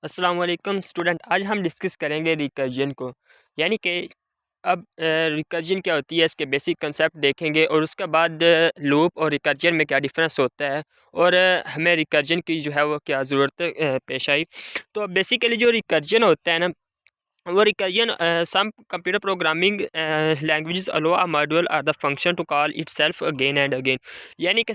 अस्सलाम वालेकुम स्टूडेंट। आज हम डिस्कस करेंगे रिकर्जन को, यानी कि अब रिकर्जन क्या होती है, इसके बेसिक कंसेप्ट देखेंगे और उसके बाद लूप और रिकर्जन में क्या डिफरेंस होता है और हमें रिकर्जन की जो है वो क्या ज़रूरत पेश आई। तो बेसिकली जो रिकर्जन होता है ना, वो recursion some computer programming languages allow a module or the function to call itself again and again. यानी कि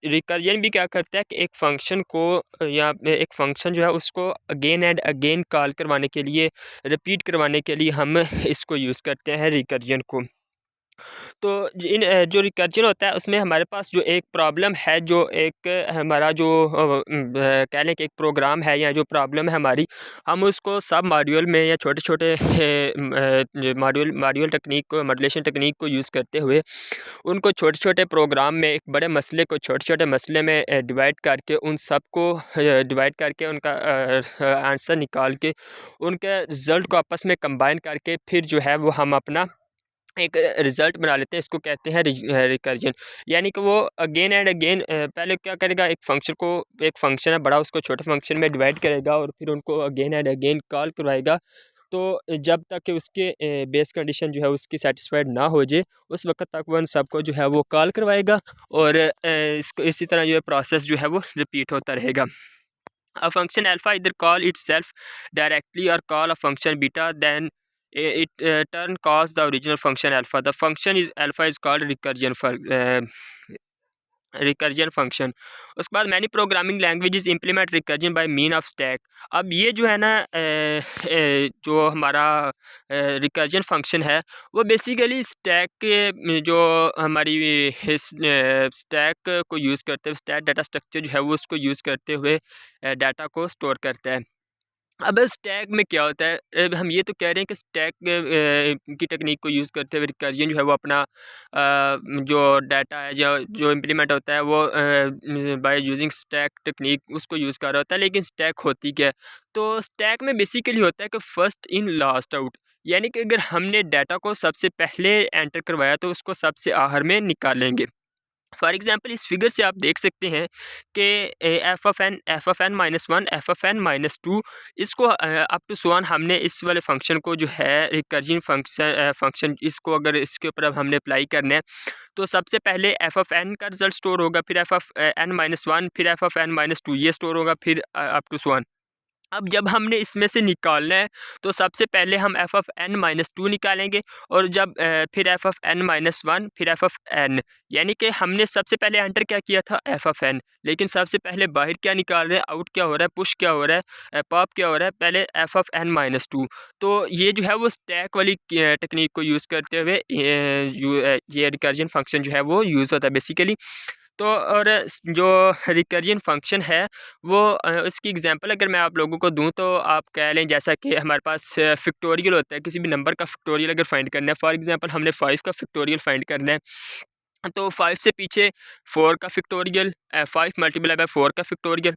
रिकर्जन भी क्या करता है कि एक फंक्शन को या एक फंक्शन जो है उसको अगेन एंड अगेन कॉल करवाने के लिए, रिपीट करवाने के लिए हम इसको यूज़ करते हैं रिकर्जन को। तो जो रिकर्जन होता है उसमें हमारे पास जो एक प्रॉब्लम है, जो एक हमारा जो कह लें कि एक प्रोग्राम है या जो प्रॉब्लम है हमारी, हम उसको सब मॉड्यूल में या छोटे छोटे मॉड्यूल टेक्निक को, मॉड्यूलेशन टेक्निक को यूज़ करते हुए उनको छोटे छोटे प्रोग्राम में, एक बड़े मसले को छोटे छोटे मसले में डिवाइड करके, उन सब को डिवाइड करके उनका आंसर निकाल के उनके रिज़ल्ट को आपस में कंबाइन करके फिर जो है वो हम अपना एक रिज़ल्ट बना लेते हैं। इसको कहते हैं रिकर्जन। यानी कि वो अगेन एंड अगेन पहले क्या करेगा, एक फ़ंक्शन को, एक फ़ंक्शन है बड़ा, उसको छोटे फ़ंक्शन में डिवाइड करेगा और फिर उनको अगेन एंड अगेन कॉल करवाएगा। तो जब तक कि उसके बेस कंडीशन जो है उसकी सेटिस्फाइड ना हो जाए, उस वक़्त तक वो उन सबको जो है वो कॉल करवाएगा और इसको इसी तरह जो है प्रोसेस जो है वो रिपीट होता रहेगा। A function alpha either call itself directly or call a function beta, then it turn calls the original function alpha. The function is alpha is called recursion function. उसके बाद many programming languages implement recursion by mean of stack. अब ये जो है ना जो हमारा recursion function है, वो बेसिकली स्टैक के जो हमारी स्टैक को यूज़ करते हुए, स्टैक डाटा स्ट्रक्चर जो है वो उसको यूज़ करते हुए डाटा को स्टोर करता है। अब स्टैक में क्या होता है, हम ये तो कह रहे हैं कि स्टैक की टेक्निक को यूज़ करते हुए रिकर्जन जो है वो अपना जो डाटा है या जो इम्प्लीमेंट होता है वो बाय यूजिंग स्टैक टेक्निक उसको यूज़ कर रहा होता है। लेकिन स्टैक होती क्या है? तो स्टैक में बेसिकली होता है कि फर्स्ट इन लास्ट आउट। यानी कि अगर हमने डाटा को सबसे पहले एंटर करवाया तो उसको सबसे आखिर में निकालेंगे। फॉर एग्जांपल इस फिगर से आप देख सकते हैं कि f of N minus one, f of N minus two, इसको अप टू सो ऑन हमने इस वाले फंक्शन को जो है रिकर्जन फंक्शन इसको अगर इसके ऊपर अब हमने अप्लाई करना है, तो सबसे पहले एफ ऑफ एन का रिजल्ट स्टोर होगा, फिर F of N minus one, फिर F of N minus two, ये स्टोर होगा, फिर अप टू सो ऑन। अब जब हमने इसमें से निकालना है तो सबसे पहले हम f of N minus two निकालेंगे और जब फिर F of N minus one, फिर एफ ऑफ एन। यानी कि हमने सबसे पहले एंटर क्या किया था, एफ ऑफ एन, लेकिन सबसे पहले बाहर क्या निकाल रहे हैं, आउट क्या हो रहा है, पुश क्या हो रहा है, पॉप क्या हो रहा है, पहले F of N minus two. तो ये जो है वो स्टैक वाली टेक्निक को यूज़ करते हुए ये रिकर्जन फंक्शन जो है वो यूज़ होता है बेसिकली। तो और जो रिकर्जन फंक्शन है वो उसकी एग्जांपल अगर मैं आप लोगों को दूं तो आप कह लें जैसा कि हमारे पास फैक्टोरियल होता है, किसी भी नंबर का फैक्टोरियल अगर फाइंड करना है, फॉर एग्जांपल हमने 5 का फैक्टोरियल फाइंड करना है, तो 5 से पीछे 4 का फैक्टोरियल, 5 मल्टीप्लाई बाय 4 का फैक्टोरियल,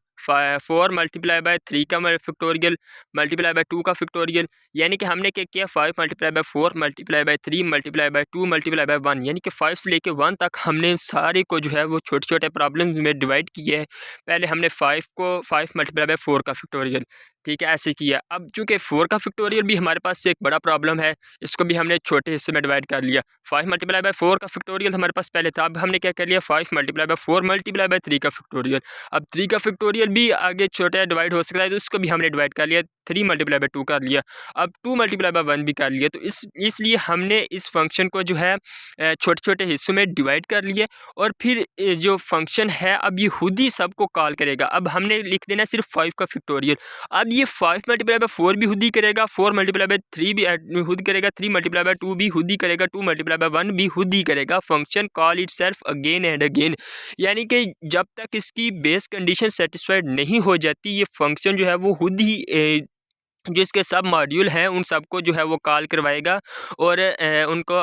4 मल्टीप्लाई बाय 3 का फैक्टोरियल, मल्टीप्लाई बाय 2 का फैक्टोरियल। यानी कि हमने क्या किया, 5 multiply by 4 multiply by 3 multiply by 2 multiply by 1, यानी कि 5 से लेके 1 तक हमने इन सारे को जो है वो छोटे छोटे प्रॉब्लम्स में डिवाइड किया है। पहले हमने 5 को 5 मल्टीप्लाई बाय 4 का फैक्टोरियल, ठीक है, ऐसे किया। अब चूँकि 4 का फैक्टोरियल भी हमारे पास से एक बड़ा प्रॉब्लम है, इसको भी हमने छोटे हिस्से में डिवाइड कर लिया। 5 मल्टीप्लाई बाय 4 का फैक्टोरियल हमारे पास पहले था, अब हमने क्या कर लिया, 5 मल्टीप्लाई बाय 4 मल्टीप्लाई बाय 3 का फैक्टोरियल। अब 3 का फैक्टोरियल भी आगे छोटा डिवाइड हो सकता है, तो इसको भी हमने डिवाइड कर लिया, 3 मल्टीप्लाई बाय 2 कर लिया। अब 2 मल्टीप्लाई बाय 1 भी कर लिया। तो इसलिए हमने इस फंक्शन को जो है छोटे छोटे हिस्सों में डिवाइड कर लिया और फिर जो फंक्शन है अब ये खुद ही सबको कॉल करेगा। अब हमने लिख देना सिर्फ 5 का फैक्टोरियल। अब ये 5 मल्टीप्लाई बाय 4 भी खुद ही करेगा, 4 मल्टीप्लाई बाय 3 भी खुद करेगा, 3 मल्टीप्लाई बाय 2 भी खुद ही करेगा, 2 मल्टीप्लाई बाय 1 भी खुद ही करेगा। Function call itself again and again. यानी कि जब तक इसकी बेस कंडीशन सेटिस्फाइड नहीं हो जाती, ये फंक्शन जो है वो खुद ही जो इसके सब मॉड्यूल हैं उन सबको जो है वो कॉल करवाएगा और उनको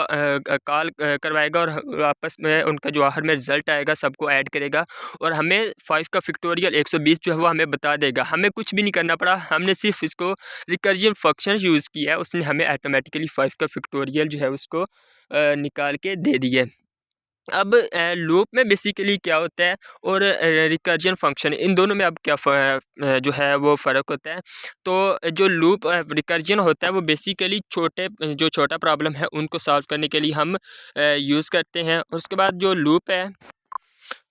कॉल करवाएगा और आपस में उनका जो आखिर में रिज़ल्ट आएगा सबको ऐड करेगा और हमें 5 का फैक्टोरियल 120 जो है वो हमें बता देगा। हमें कुछ भी नहीं करना पड़ा, हमने सिर्फ इसको रिकर्जन फंक्शन यूज़ किया है, उसने हमें ऑटोमेटिकली 5 का फैक्टोरियल जो है उसको निकाल के दे दिया। अब लूप में बेसिकली क्या होता है और रिकर्जन फंक्शन, इन दोनों में अब क्या जो है वो फ़र्क होता है। तो जो लूप रिकर्जन होता है वो बेसिकली जो छोटा प्रॉब्लम है उनको सॉल्व करने के लिए हम यूज़ करते हैं। और उसके बाद जो लूप है,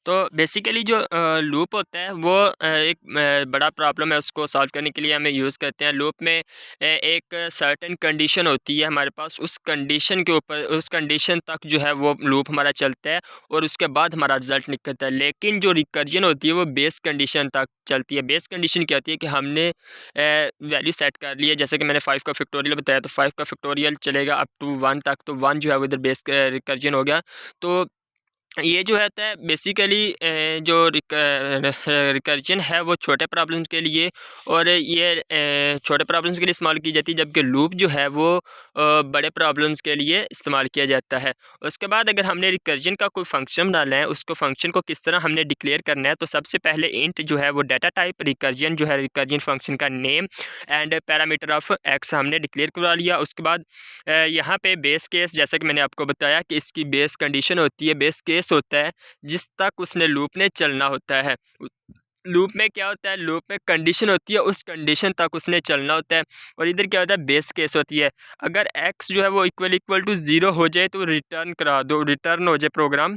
तो बेसिकली जो लूप होता है वो एक बड़ा प्रॉब्लम है, उसको सॉल्व करने के लिए हमें यूज़ करते हैं। लूप में एक सर्टेन कंडीशन होती है हमारे पास, उस कंडीशन के ऊपर, उस कंडीशन तक जो है वो लूप हमारा चलता है और उसके बाद हमारा रिज़ल्ट निकलता है। लेकिन जो रिकर्जन होती है वो बेस कंडीशन तक चलती है। बेस कंडीशन क्या होती है कि हमने वैल्यू सेट कर ली है, जैसे कि मैंने 5 का फैक्टोरियल बताया, तो 5 का फैक्टोरियल चलेगा अप टू 1 तक, तो 1 जो है वो इधर बेस रिकर्जन हो गया। तो ये जो होता है बेसिकली जो रिकर्जन है वो छोटे प्रॉब्लम्स के लिए, और ये छोटे प्रॉब्लम्स के लिए इस्तेमाल की जाती है, जबकि लूप जो है वो बड़े प्रॉब्लम्स के लिए इस्तेमाल किया जाता है। उसके बाद अगर हमने रिकर्जन का कोई फंक्शन डालना है, उसको फंक्शन को किस तरह हमने डिक्लेयर करना है, तो सबसे पहले इंट जो है वो डाटा टाइप रिकर्जन जो है, रिकर्जन फंक्शन का name and parameter of x हमने डिक्लेयर करवा लिया। उसके बाद यहाँ पे बेस केस, जैसा कि मैंने आपको बताया कि इसकी बेस कंडीशन होती है, बेस केस होता है जिस तक उसने लूप ने चलना होता है। लूप में क्या होता है, लूप में कंडीशन होती है, उस कंडीशन तक उसने चलना होता है। और इधर क्या होता है, बेस केस होती है। अगर एक्स जो है वो इक्वल टू ज़ीरो हो जाए तो रिटर्न करा दो, रिटर्न हो जाए प्रोग्राम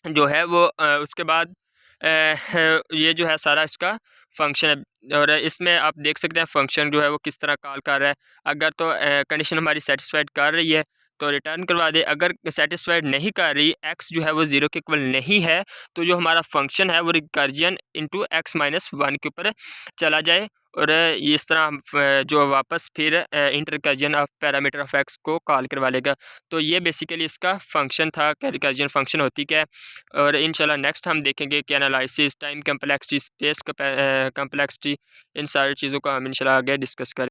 जो है वो उसके बाद ये जो है सारा इसका फंक्शन है। और इसमें आप देख सकते हैं फंक्शन जो है वो किस तरह कॉल कर रहा है। अगर तो कंडीशन हमारी सेटिस्फाइड कर रही है तो रिटर्न करवा दे, अगर सेटिस्फाइड नहीं कर रही, एक्स जो है वो ज़ीरो के इक्वल नहीं है, तो जो हमारा फंक्शन है वो recursion into x minus one के ऊपर चला जाए। और इस तरह हम जो वापस फिर inter recursion of parameter of x को कॉल करवा लेगा। तो ये बेसिकली इसका फंक्शन था कि रिकर्जन फंक्शन होती क्या है। और इंशाल्लाह नेक्स्ट हम देखेंगे कि analysis, time complexity, space complexity, इन सारी चीज़ों को हम इंशाल्लाह आगे डिस्कस करें।